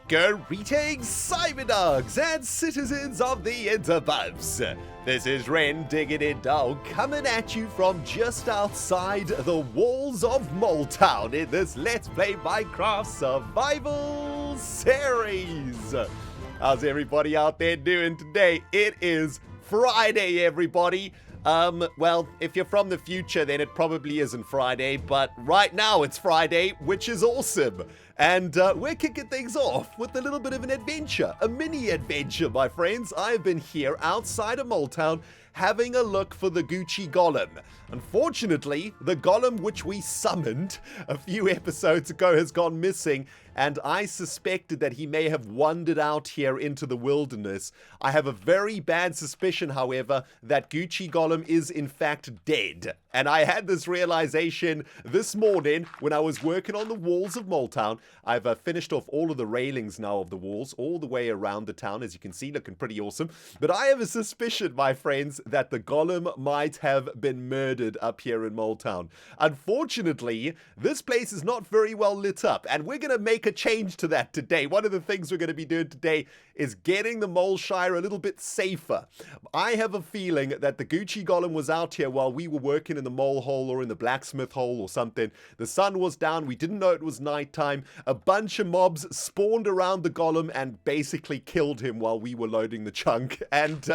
Greetings, Cyberdogs and citizens of the interbubs. This is ReNDoG coming at you from just outside the walls of Moletown in this Let's Play Minecraft Survival series. How's everybody out there doing today? It is Friday, everybody. Well, if you're from the future, then it probably isn't Friday, but right now it's Friday, which is awesome. And we're kicking things off with a little bit of an adventure, a mini adventure, my friends. I've been here outside of Moletown having a look for the Gucci Golem. Unfortunately, the golem which we summoned a few episodes ago has gone missing, and I suspected that he may have wandered out here into the wilderness. I have a very bad suspicion, however, that Gucci Golem is in fact dead. And I had this realization this morning when I was working on the walls of Moletown. I've finished off all of the railings now of the walls, all the way around the town, as you can see, looking pretty awesome. But I have a suspicion, my friends, that the golem might have been murdered up here in Moletown. Unfortunately, this place is not very well lit up, and we're going to make a change to that today. One of the things we're going to be doing today is getting the Moleshire a little bit safer. I have a feeling that the Gucci Golem was out here while we were working in the mole hole or in the blacksmith hole or something. The sun was down, we didn't know it was nighttime. A bunch of mobs spawned around the golem and basically killed him while we were loading the chunk. And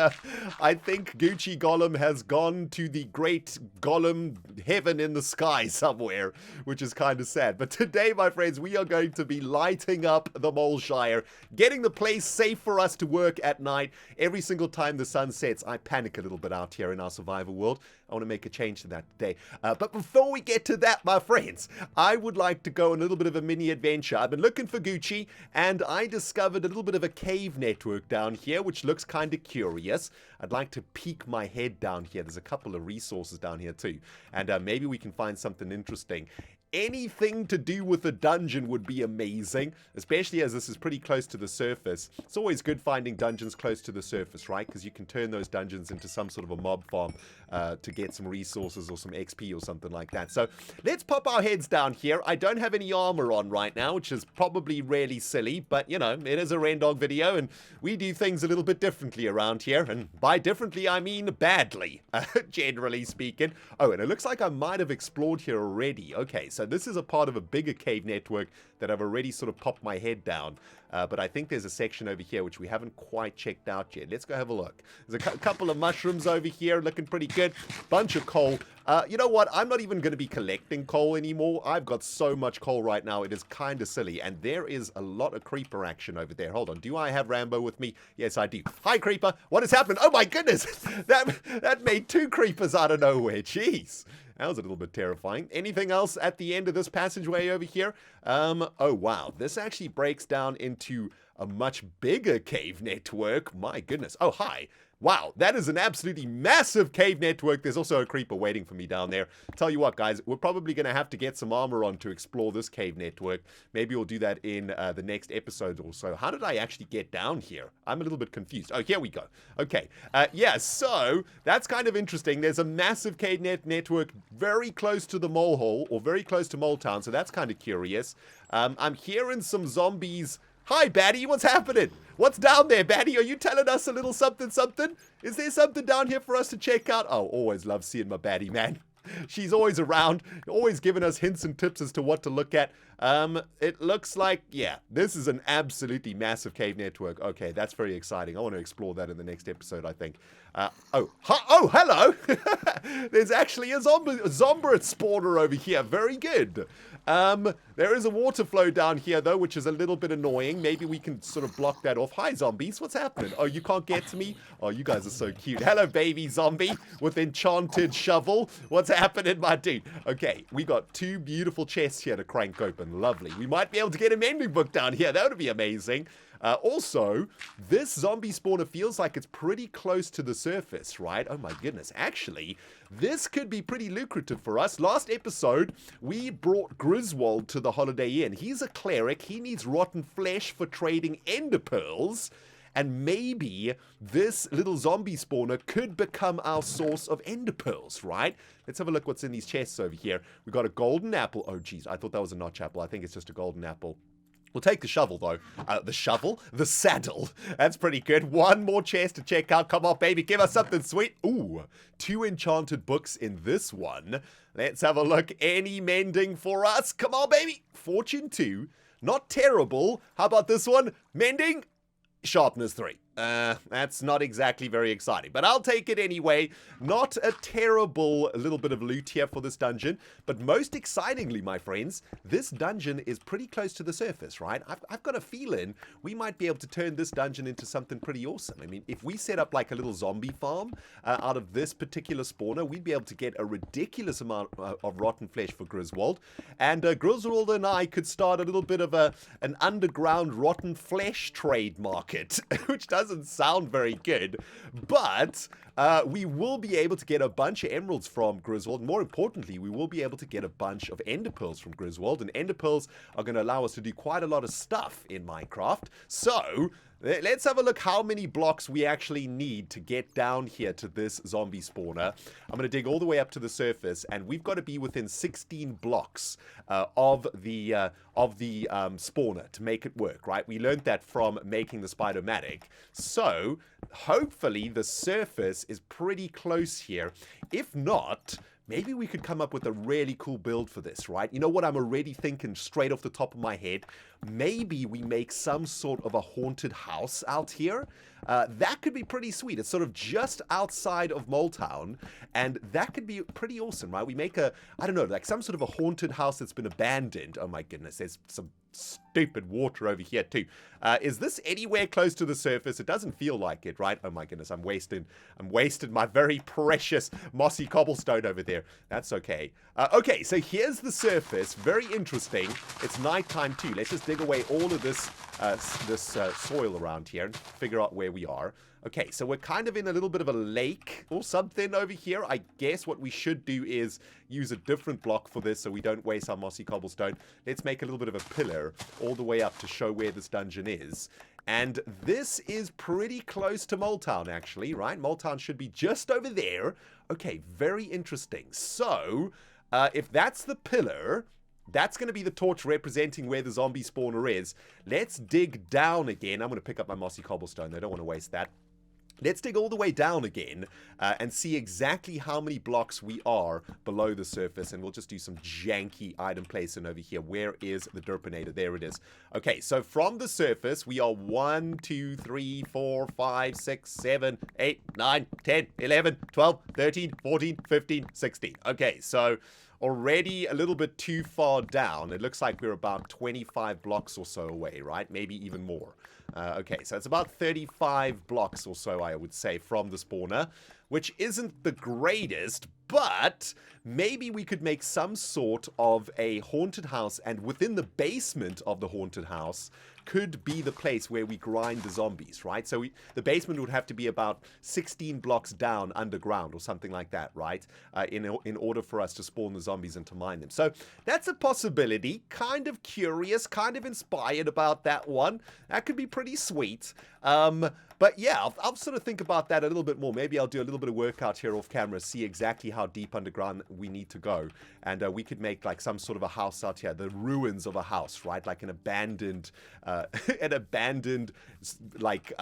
I think Gucci Golem has gone to the great golem heaven in the sky somewhere, which is kind of sad. But today, my friends, we are going to be lighting up the Moleshire, getting the place safe for us to work at night. Every single time the sun sets, I panic a little bit out here in our survival world. I want to make a change to that today. But before we get to that, my friends, I would like to go on a little bit of a mini adventure. I've been looking for Gucci, and I discovered a little bit of a cave network down here, which looks kind of curious. I'd like to peek my head down here. There's a couple of resources down here too, and maybe we can find something interesting. Anything to do with the dungeon would be amazing, especially as this is pretty close to the surface. It's always good finding dungeons close to the surface, right? Because you can turn those dungeons into some sort of a mob farm to get some resources or some XP or something like that. So let's pop our heads down here. I don't have any armor on right now, which is probably really silly, but you know, it is a ReNDoG video and we do things a little bit differently around here. And by differently, I mean badly, generally speaking. Oh, and it looks like I might have explored here already. Okay, so this is a part of a bigger cave network that I've already sort of popped my head down. But I think there's a section over here which we haven't quite checked out yet. Let's go have a look. There's a couple of mushrooms over here looking pretty good. Bunch of coal. You know what? I'm not even going to be collecting coal anymore. I've got so much coal right now. It is kind of silly. And there is a lot of creeper action over there. Hold on. Do I have Rambo with me? Yes, I do. Hi, creeper. What has happened? Oh, my goodness. That made two creepers out of nowhere. Jeez. That was a little bit terrifying. Anything else at the end of this passageway over here? Oh, wow. This actually breaks down into a much bigger cave network. My goodness. Oh, hi. Wow, that is an absolutely massive cave network. There's also a creeper waiting for me down there. Tell you what, guys, we're probably going to have to get some armor on to explore this cave network. Maybe we'll do that in the next episode or so. How did I actually get down here? I'm a little bit confused. Oh, here we go. Okay. Yeah, so that's kind of interesting. There's a massive cave network very close to the mole hole, or very close to Moletown, so that's kind of curious. I'm hearing some zombies. Hi, Batty, what's happening? What's down there, Batty? Are you telling us a little something, something? Is there something down here for us to check out? Oh, always love seeing my Batty, man. She's always around, always giving us hints and tips as to what to look at. It looks like, yeah, this is an absolutely massive cave network. Okay, that's very exciting. I want to explore that in the next episode, I think. Oh, hello. There's actually a zombie spawner over here. Very good. There is a water flow down here, though, which is a little bit annoying. Maybe we can sort of block that off. Hi, zombies. What's happening? Oh, you can't get to me? Oh, you guys are so cute. Hello, baby zombie with enchanted shovel. What's happening, my dude? Okay, we got two beautiful chests here to crank open. Lovely. We might be able to get a mending book down here. That would be amazing. Also, this zombie spawner feels like it's pretty close to the surface, right? Oh my goodness. Actually, this could be pretty lucrative for us. Last episode, we brought Griswold to the Holiday Inn. He's a cleric. He needs rotten flesh for trading ender pearls. And maybe this little zombie spawner could become our source of ender pearls, right? Let's have a look what's in these chests over here. We got a golden apple. Oh, geez. I thought that was a notch apple. I think it's just a golden apple. We'll take the shovel, though. The shovel? The saddle. That's pretty good. One more chest to check out. Come on, baby. Give us something sweet. Ooh, 2 enchanted books in this one. Let's have a look. Any mending for us? Come on, baby. Fortune 2. Not terrible. How about this one? Mending? Sharpness 3. That's not exactly very exciting, but I'll take it anyway. Not a terrible little bit of loot here for this dungeon, but most excitingly, my friends, this dungeon is pretty close to the surface, right? I've got a feeling we might be able to turn this dungeon into something pretty awesome. I mean, if we set up like a little zombie farm out of this particular spawner, we'd be able to get a ridiculous amount of rotten flesh for Griswold, and Griswold and I could start a little bit of an underground rotten flesh trade market, which doesn't sound very good, but we will be able to get a bunch of emeralds from Griswold. More importantly, we will be able to get a bunch of ender pearls from Griswold, and ender pearls are going to allow us to do quite a lot of stuff in Minecraft. So let's have a look how many blocks we actually need to get down here to this zombie spawner. I'm going to dig all the way up to the surface, and we've got to be within 16 blocks of the spawner to make it work, right? We learned that from making the Spider-Matic. So hopefully the surface is pretty close here. If not, maybe we could come up with a really cool build for this, right? You know what I'm already thinking straight off the top of my head? Maybe we make some sort of a haunted house out here. That could be pretty sweet. It's sort of just outside of Moletown, and that could be pretty awesome, right? We make I don't know, like some sort of a haunted house that's been abandoned. Oh my goodness, there's some stupid water over here too. Is this anywhere close to the surface? It doesn't feel like it, right? Oh my goodness, I'm wasting my very precious mossy cobblestone over there. That's okay. Okay, so here's the surface. Very interesting. It's nighttime too. Let's just dig away all of this soil around here and figure out where we are. Okay, so we're kind of in a little bit of a lake or something over here. I guess what we should do is use a different block for this so we don't waste our mossy cobblestone. Let's make a little bit of a pillar all the way up to show where this dungeon is. And this is pretty close to Moletown, actually, right? Moletown should be just over there. Okay, very interesting. So, if that's the pillar, that's going to be the torch representing where the zombie spawner is. Let's dig down again. I'm going to pick up my mossy cobblestone. I don't want to waste that. Let's dig all the way down again and see exactly how many blocks we are below the surface, and we'll just do some janky item placement over here. Where is the derpinator? There it is. Okay, so from the surface, we are 1, 2, 3, 4, 5, 6, 7, 8, 9, 10, 11, 12, 13, 14, 15, 16. Okay, so already a little bit too far down. It looks like we're about 25 blocks or so away, right? Maybe even more. Okay, so it's about 35 blocks or so, I would say, from the spawner, which isn't the greatest, but maybe we could make some sort of a haunted house, and within the basement of the haunted house could be the place where we grind the zombies, right? So the basement would have to be about 16 blocks down underground or something like that, right? In order for us to spawn the zombies and to mine them. So that's a possibility. Kind of curious, kind of inspired about that one. That could be pretty sweet. But yeah, I'll sort of think about that a little bit more. Maybe I'll do a little bit of workout here off camera, see exactly how deep underground we need to go. And we could make like some sort of a house out here, the ruins of a house, right? Like an abandoned, like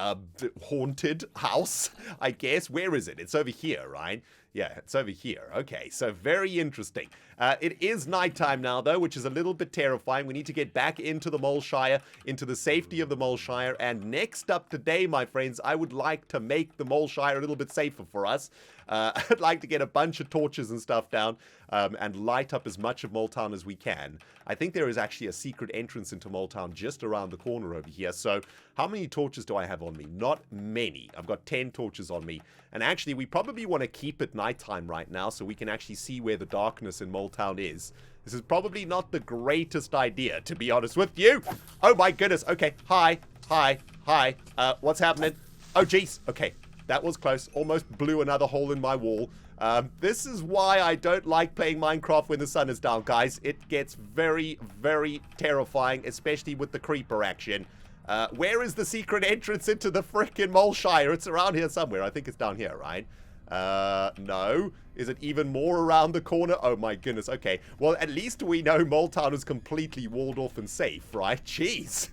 haunted house, I guess. Where is it? It's over here, right? Yeah, it's over here. Okay, so very interesting. It is nighttime now, though, which is a little bit terrifying. We need to get back into the Moleshire, into the safety of the Moleshire. And next up today, my friends, I would like to make the Moleshire a little bit safer for us. I'd like to get a bunch of torches and stuff down and light up as much of Moletown as we can. I think there is actually a secret entrance into Moletown just around the corner over here. So how many torches do I have on me? Not many. I've got 10 torches on me. And actually, we probably want to keep it nighttime right now so we can actually see where the darkness in Moletown is. This is probably not the greatest idea, to be honest with you. Oh my goodness. Okay. Hi. What's happening? Oh, jeez. Okay. That was close. Almost blew another hole in my wall. This is why I don't like playing Minecraft when the sun is down, guys. It gets very, very terrifying, especially with the creeper action. Where is the secret entrance into the frickin' Moleshire? It's around here somewhere. I think it's down here, right? No. Is it even more around the corner? Oh my goodness. Okay. Well, at least we know Moletown is completely walled off and safe, right? Jeez.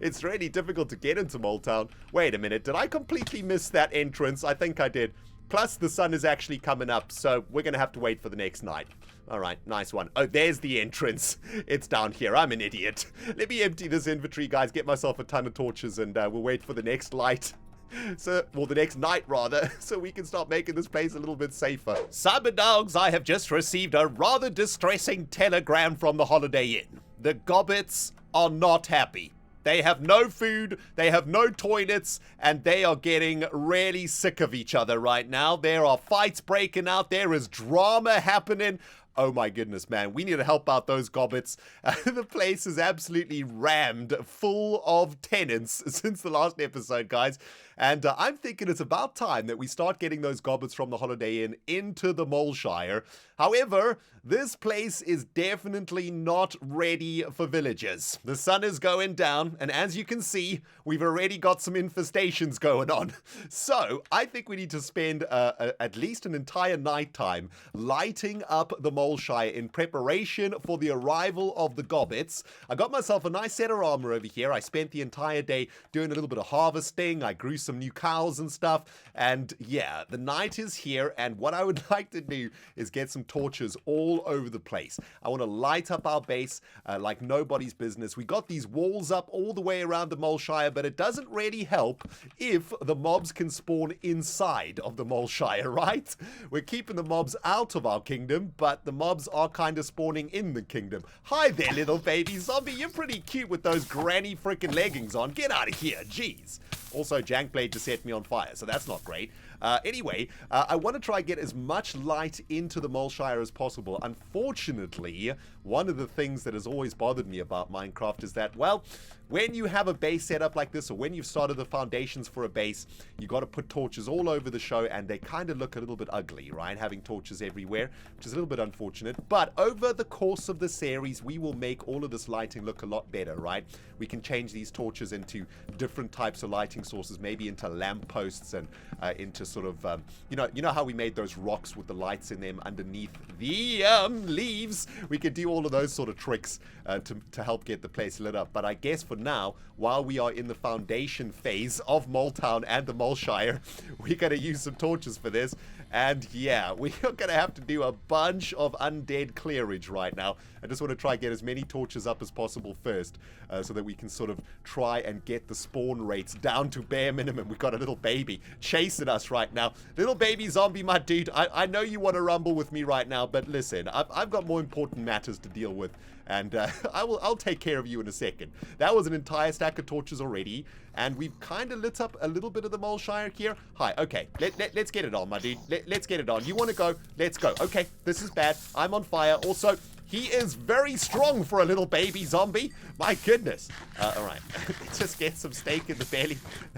It's really difficult to get into Moletown. Wait a minute. Did I completely miss that entrance? I think I did. Plus, the sun is actually coming up, so we're going to have to wait for the next night. All right, nice one. Oh, there's the entrance. It's down here. I'm an idiot. Let me empty this inventory, guys, get myself a ton of torches, and we'll wait for the next light. So, well, the next night, rather, so we can start making this place a little bit safer. Cyberdogs, I have just received a rather distressing telegram from the Holiday Inn. The gobbets are not happy. They have no food, they have no toilets, and they are getting really sick of each other right now. There are fights breaking out, there is drama happening. Oh my goodness, man. We need to help out those gobbets. The place is absolutely rammed, full of tenants since the last episode, guys. And I'm thinking it's about time that we start getting those gobbets from the Holiday Inn into the Moleshire. However, this place is definitely not ready for villagers. The sun is going down, and as you can see, we've already got some infestations going on. So, I think we need to spend at least an entire night time lighting up the Moleshire in preparation for the arrival of the gobbets. I got myself a nice set of armor over here. I spent the entire day doing a little bit of harvesting. I grew some new cows and stuff. And yeah, the night is here. And what I would like to do is get some torches all over the place. I want to light up our base like nobody's business. We got these walls up all the way around the Moleshire, but it doesn't really help if the mobs can spawn inside of the Moleshire, right? We're keeping the mobs out of our kingdom, but the mobs are kind of spawning in the kingdom. Hi there, little baby zombie. You're pretty cute with those granny freaking leggings on. Get out of here. Jeez. Also, Jankblade just set me on fire, so that's not great. Anyway, I want to try and get as much light into the Moleshire as possible. Unfortunately, one of the things that has always bothered me about Minecraft is that, well, when you have a base set up like this, or when you've started the foundations for a base, you got to put torches all over the show, and they kind of look a little bit ugly, right? Having torches everywhere, which is a little bit unfortunate. But over the course of the series, we will make all of this lighting look a lot better, right? We can change these torches into different types of lighting sources, maybe into lampposts and into sort of, you know how we made those rocks with the lights in them underneath the leaves? We could do all of those sort of tricks to help get the place lit up. But I guess for now, while we are in the foundation phase of Moletown and the Moleshire, we're going to use some torches for this. And yeah, we are going to have to do a bunch of undead clearage right now. I just want to try and get as many torches up as possible first, so that we can sort of try and get the spawn rates down to bare minimum. We've got a little baby chasing us right now. Little baby zombie, my dude, I know you want to rumble with me right now, but listen, I've got more important matters to deal with. And I'll take care of you in a second. That was an entire stack of torches already, and we've kind of lit up a little bit of the Moleshire here. Hi, okay, let's get it on, my dude. Let's get it on. You want to go? Let's go. Okay, this is bad. I'm on fire. Also, he is very strong for a little baby zombie. My goodness. All right, just get some steak in the belly.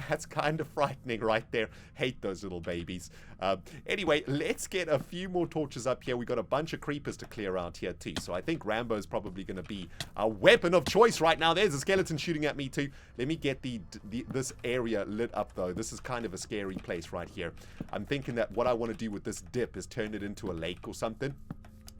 That's kind of frightening right there. Hate those little babies. Anyway, let's get a few more torches up here. We got a bunch of creepers to clear out here too. So I think Rambo's probably going to be a weapon of choice right now. There's a skeleton shooting at me too. Let me get this area lit up though. This is kind of a scary place right here. I'm thinking that what I want to do with this dip is turn it into a lake or something.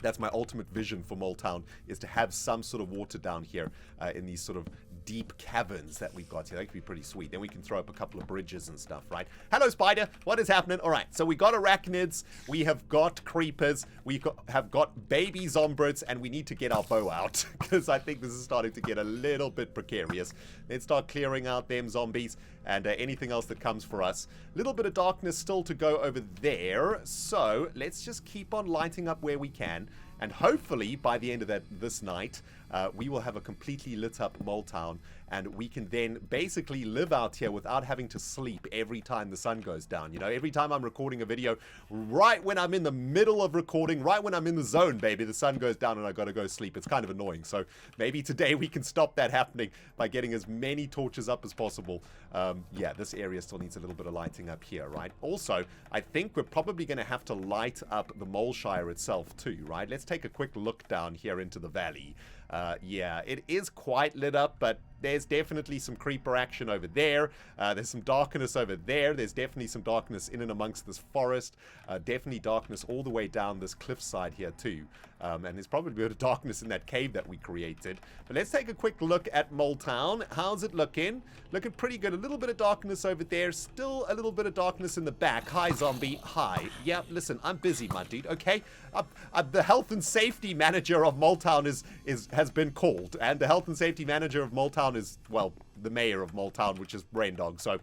That's my ultimate vision for Moletown, is to have some sort of water down here in these sort of deep caverns that we've got here. That could be pretty sweet. Then we can throw up a couple of bridges and stuff, right? Hello, spider. What is happening? All right, so we got arachnids. We have got creepers. We have got baby zombies, and we need to get our bow out because I think this is starting to get a little bit precarious. Let's start clearing out them zombies and anything else that comes for us. Little bit of darkness still to go over there, so let's just keep on lighting up where we can. And hopefully, by the end of this night, we will have a completely lit up Moletown, and we can then basically live out here without having to sleep every time the sun goes down. You know, every time I'm recording a video, right when I'm in the middle of recording, right when I'm in the zone, baby, the sun goes down and I gotta go sleep. It's kind of annoying. So maybe today we can stop that happening by getting as many torches up as possible. Yeah, this area still needs a little bit of lighting up here, right? Also, I think we're probably going to have to light up the Moleshire itself too, right? Let's take a quick look down here into the valley. Yeah, it is quite lit up, but there's definitely some creeper action over there. There's some darkness over there. There's definitely some darkness in and amongst this forest. Definitely darkness all the way down this cliffside here too. And there's probably a bit of darkness in that cave that we created. But let's take a quick look at Moletown. How's it looking? Looking pretty good. A little bit of darkness over there. Still a little bit of darkness in the back. Hi, zombie. Hi. Yeah, listen, I'm busy, my dude, okay? The health and safety manager of Moletown has been called. And the health and safety manager of Moletown is, well, the mayor of Moletown, which is ReNDoG. So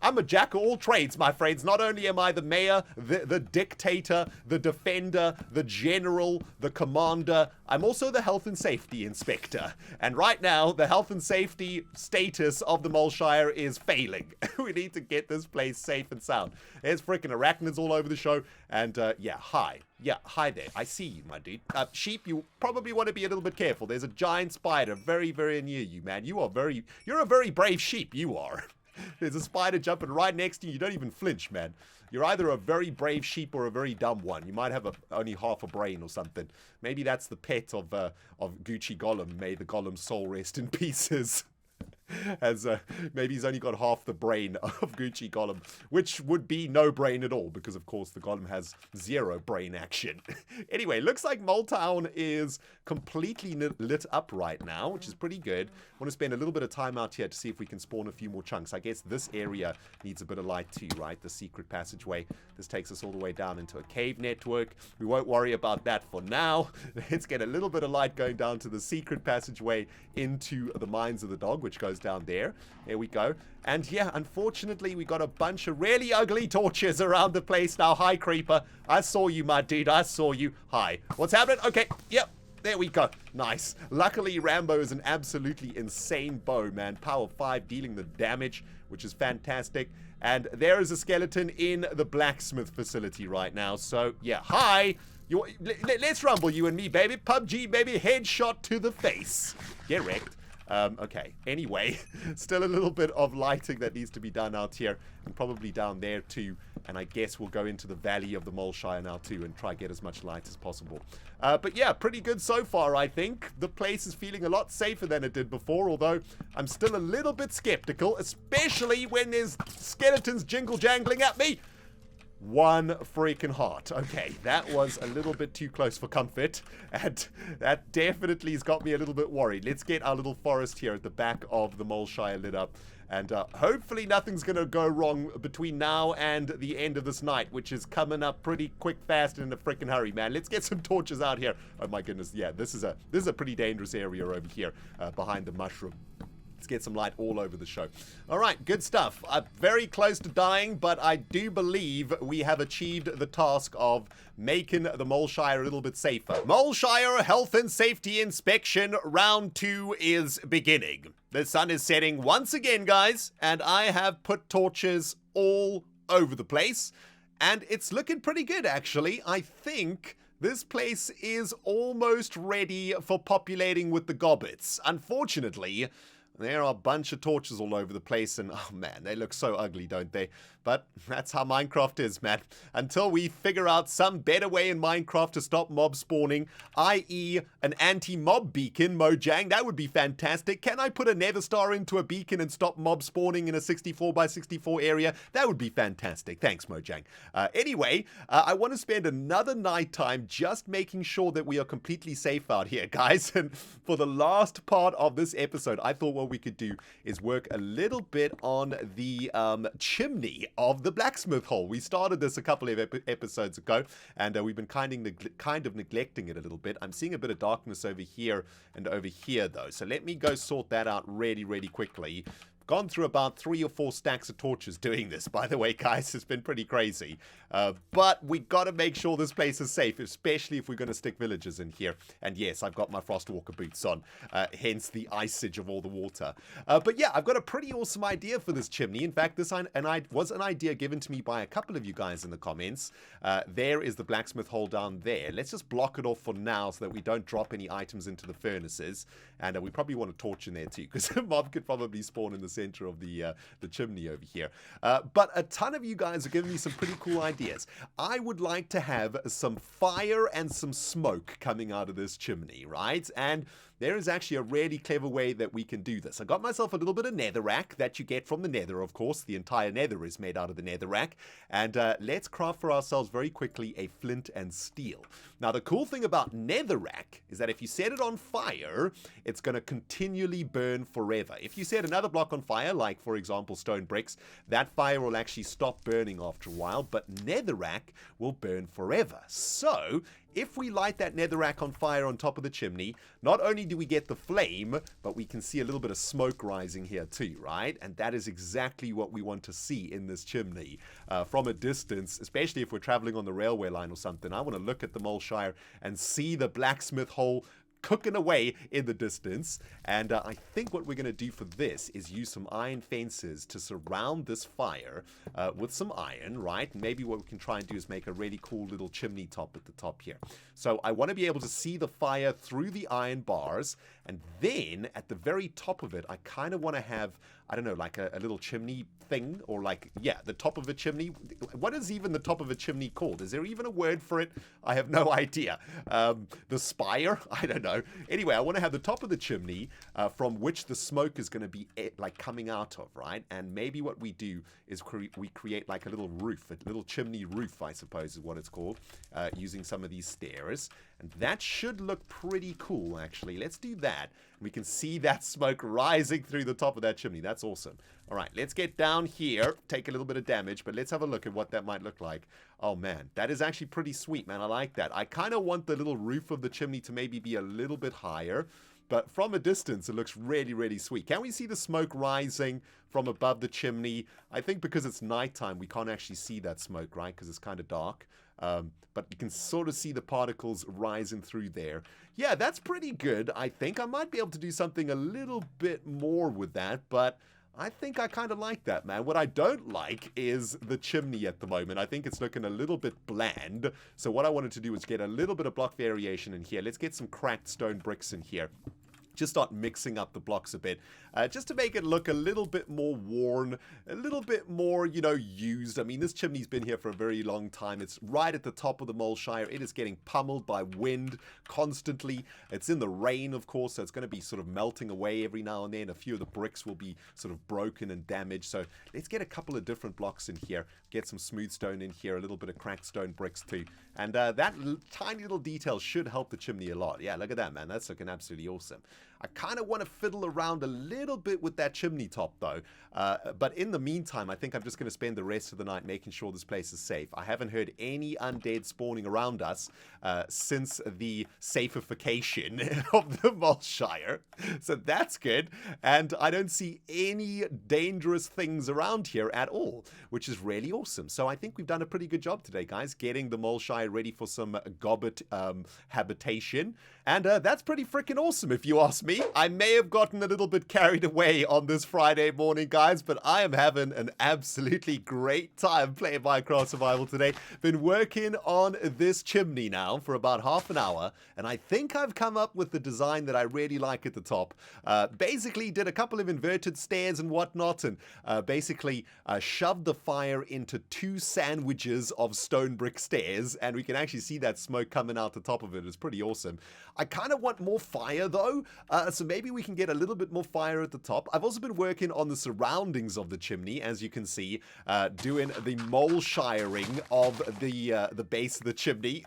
I'm a jack of all trades, my friends. Not only am I the mayor, the dictator, the defender, the general, the commander, I'm also the health and safety inspector. And right now, the health and safety status of the Moleshire is failing. We need to get this place safe and sound. There's freaking arachnids all over the show. And yeah, hi. Yeah, hi there. I see you, my dude. Sheep, you probably want to be a little bit careful. There's a giant spider very, very near you, man. You're a very brave sheep, you are. There's a spider jumping right next to you. You don't even flinch, man. You're either a very brave sheep or a very dumb one. You might have only half a brain or something. Maybe that's the pet of Gucci Gollum. May the Gollum's soul rest in pieces. As maybe he's only got half the brain of Gucci Gollum, which would be no brain at all, because of course the Gollum has zero brain action. Anyway, looks like Moletown is completely lit up right now, which is pretty good. I want to spend a little bit of time out here to see if we can spawn a few more chunks. I guess this area needs a bit of light too, right? The secret passageway. This takes us all the way down into a cave network. We won't worry about that for now. Let's get a little bit of light going down to the secret passageway into the mines of the dog, which goes down there. There we go. And yeah, unfortunately, we got a bunch of really ugly torches around the place now. Hi, creeper. I saw you, my dude. I saw you. Hi. What's happening? Okay. Yep. There we go. Nice. Luckily, Rambo is an absolutely insane bow, man. Power 5 dealing the damage, which is fantastic. And there is a skeleton in the blacksmith facility right now. So, yeah. Hi. Let's rumble, you and me, baby. PUBG, baby. Headshot to the face. Get wrecked. Okay, anyway, still a little bit of lighting that needs to be done out here, and probably down there too, and I guess we'll go into the valley of the Moleshire now too and try get as much light as possible. But yeah, pretty good so far, I think. The place is feeling a lot safer than it did before, although I'm still a little bit skeptical, especially when there's skeletons jingle-jangling at me. One freaking heart. Okay, that was a little bit too close for comfort, and that definitely has got me a little bit worried. Let's get our little forest here at the back of the Moleshire lit up, and hopefully nothing's going to go wrong between now and the end of this night, which is coming up pretty quick, fast, and in a freaking hurry, man. Let's get some torches out here. Oh my goodness, yeah, this is a pretty dangerous area over here behind the mushroom. Let's get some light all over the show. All right, good stuff. I'm very close to dying, but I do believe we have achieved the task of making the Moleshire a little bit safer. Moleshire Health and Safety Inspection Round 2 is beginning. The sun is setting once again, guys, and I have put torches all over the place, and it's looking pretty good, actually. I think this place is almost ready for populating with the gobbets. Unfortunately, there are a bunch of torches all over the place, and oh man, they look so ugly, don't they? But that's how Minecraft is, man. Until we figure out some better way in Minecraft to stop mob spawning, i.e. an anti-mob beacon, Mojang, that would be fantastic. Can I put a nether star into a beacon and stop mob spawning in a 64x64 area? That would be fantastic. Thanks, Mojang. Anyway, I want to spend another night time just making sure that we are completely safe out here, guys. And for the last part of this episode, I thought what we could do is work a little bit on the chimney of the blacksmith hole. We started this a couple of episodes ago, and we've been kind of neglecting it a little bit. I'm seeing a bit of darkness over here and over here, though. So let me go sort that out really quickly. Gone through about 3 or 4 stacks of torches doing this, by the way, guys. It's been pretty crazy. But we got to make sure this place is safe, especially if we're going to stick villagers in here. And yes, I've got my Frostwalker boots on, hence the icage of all the water. But yeah, I've got a pretty awesome idea for this chimney. In fact, this was an idea given to me by a couple of you guys in the comments. There is the blacksmith hole down there. Let's just block it off for now so that we don't drop any items into the furnaces. And we probably want a torch in there too, because a mob could probably spawn in the center of the chimney over here. But a ton of you guys are giving me some pretty cool ideas. I would like to have some fire and some smoke coming out of this chimney, right? And there is actually a really clever way that we can do this. I got myself a little bit of netherrack that you get from the nether, of course. The entire nether is made out of the netherrack. And let's craft for ourselves very quickly a flint and steel. Now, the cool thing about netherrack is that if you set it on fire, it's going to continually burn forever. If you set another block on fire, like, for example, stone bricks, that fire will actually stop burning after a while, but netherrack will burn forever. So, if we light that netherrack on fire on top of the chimney, not only do we get the flame, but we can see a little bit of smoke rising here too, right? And that is exactly what we want to see in this chimney. From a distance, especially if we're traveling on the railway line or something, I want to look at the Moleshire and see the blacksmith hole cooking away in the distance. And I think what we're going to do for this is use some iron fences to surround this fire with some iron, right? Maybe what we can try and do is make a really cool little chimney top at the top here. So I want to be able to see the fire through the iron bars, and then at the very top of it, I kind of want to have, I don't know, like a little chimney thing, or like, yeah, the top of a chimney. What is even the top of a chimney called? Is there even a word for it? I have no idea. The spire? I don't know. Anyway, I want to have the top of the chimney from which the smoke is going to be like coming out of, right? And maybe what we do is we create like a little roof, a little chimney roof, I suppose is what it's called, using some of these stairs. And that should look pretty cool, actually. Let's do that. We can see that smoke rising through the top of that chimney. That's awesome. All right, let's get down here, take a little bit of damage, but let's have a look at what that might look like. Oh, man, that is actually pretty sweet, man. I like that. I kind of want the little roof of the chimney to maybe be a little bit higher, but from a distance, it looks really, really sweet. Can we see the smoke rising from above the chimney? I think because it's nighttime, we can't actually see that smoke, right? Because it's kind of dark. But you can sort of see the particles rising through there. Yeah, that's pretty good, I think. I might be able to do something a little bit more with that, but I think I kind of like that, man. What I don't like is the chimney at the moment. I think it's looking a little bit bland. So what I wanted to do is get a little bit of block variation in here. Let's get some cracked stone bricks in here. Just start mixing up the blocks a bit, just to make it look a little bit more worn, a little bit more, you know, used. I mean, this chimney's been here for a very long time. It's right at the top of the Moleshire. It is getting pummeled by wind constantly. It's in the rain, of course, so it's going to be sort of melting away every now and then. A few of the bricks will be sort of broken and damaged. So let's get a couple of different blocks in here. Get some smooth stone in here, a little bit of cracked stone bricks too. And that tiny little detail should help the chimney a lot. Yeah, look at that, man. That's looking absolutely awesome. I kind of want to fiddle around a little bit with that chimney top, though. But in the meantime, I think I'm just going to spend the rest of the night making sure this place is safe. I haven't heard any undead spawning around us since the SAFEFICATION of the Moleshire. So that's good. And I don't see any dangerous things around here at all, which is really awesome. So I think we've done a pretty good job today, guys, getting the Moleshire ready for some gobbet habitation. And that's pretty freaking awesome, if you ask me. I may have gotten a little bit carried away on this Friday morning, guys, but I am having an absolutely great time playing Minecraft Survival today. Been working on this chimney now for about half an hour, and I think I've come up with the design that I really like at the top. Basically did a couple of inverted stairs and whatnot, and basically shoved the fire into 2 sandwiches of stone brick stairs, and we can actually see that smoke coming out the top of it. It's pretty awesome. I kind of want more fire, though, so maybe we can get a little bit more fire at the top. I've also been working on the surroundings of the chimney, as you can see, doing the Moleshiring of the base of the chimney,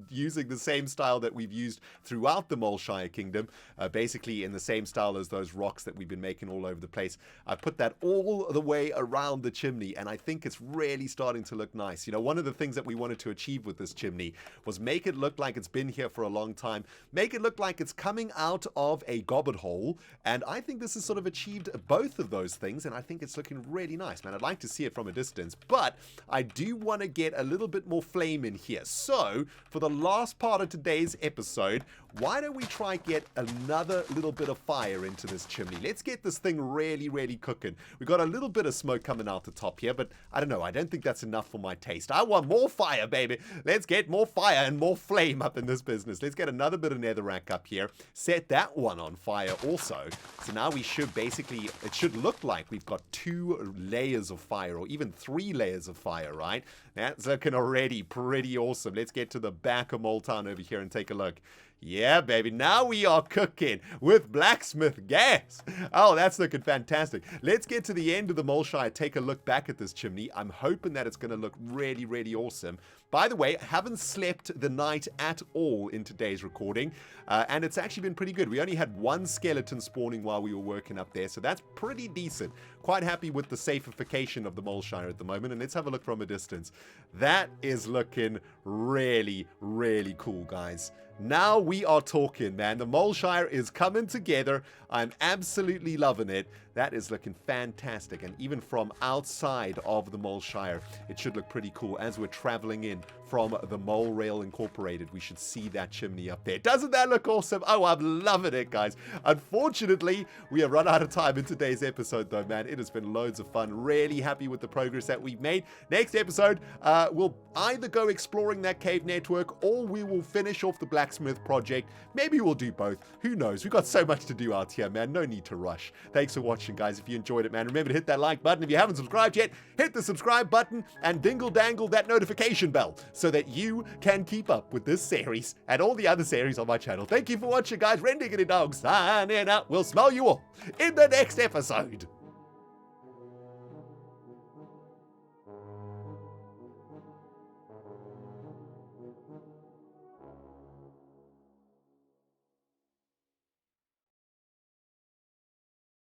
using the same style that we've used throughout the Moleshire Kingdom, basically in the same style as those rocks that we've been making all over the place. I put that all the way around the chimney, and I think it's really starting to look nice. You know, one of the things that we wanted to achieve with this chimney was make it look like it's been here for a long time, make it look like it's coming out of a gobbet hole, and I think this has sort of achieved both of those things, and I think it's looking really nice, man. I'd like to see it from a distance, but I do want to get a little bit more flame in here. So for the last part of today's episode, why don't we try get another little bit of fire into this chimney? Let's get this thing really, really cooking. We've got a little bit of smoke coming out the top here, but I don't know. I don't think that's enough for my taste. I want more fire, baby. Let's get more fire and more flame up in this business. Let's get another bit of netherrack up here. Set that one on fire also. So now we should basically, it should look like we've got 2 layers of fire, or even 3 layers of fire, right? That's looking already pretty awesome. Let's get to the back of Moletown over here and take a look. Yeah, baby. Now we are cooking with Blacksmith gas. Oh, that's looking fantastic. Let's get to the end of the Moleshire, take a look back at this chimney. I'm hoping that it's going to look really, really awesome. By the way, I haven't slept the night at all in today's recording, and it's actually been pretty good. We only had one skeleton spawning while we were working up there, so that's pretty decent. Quite happy with the SAFEFICATION of the Moleshire at the moment, and let's have a look from a distance. That is looking really, really cool, guys. Now we are talking, man. The Moleshire is coming together. I'm absolutely loving it. That is looking fantastic. And even from outside of the Moleshire, it should look pretty cool. As we're traveling in from the Mole Rail Incorporated, we should see that chimney up there. Doesn't that look awesome? Oh, I'm loving it, guys. Unfortunately, we have run out of time in today's episode, though, man. It has been loads of fun. Really happy with the progress that we've made. Next episode, we'll either go exploring that cave network, or we will finish off the Blacksmith project. Maybe we'll do both. Who knows? We've got so much to do out here, man. No need to rush. Thanks for watching, guys. If you enjoyed it, man, remember to hit that like button. If you haven't subscribed yet, hit the subscribe button and dingle-dangle that notification bell so that you can keep up with this series and all the other series on my channel. Thank you for watching, guys. ReNDoG signing out. We'll smell you all in the next episode.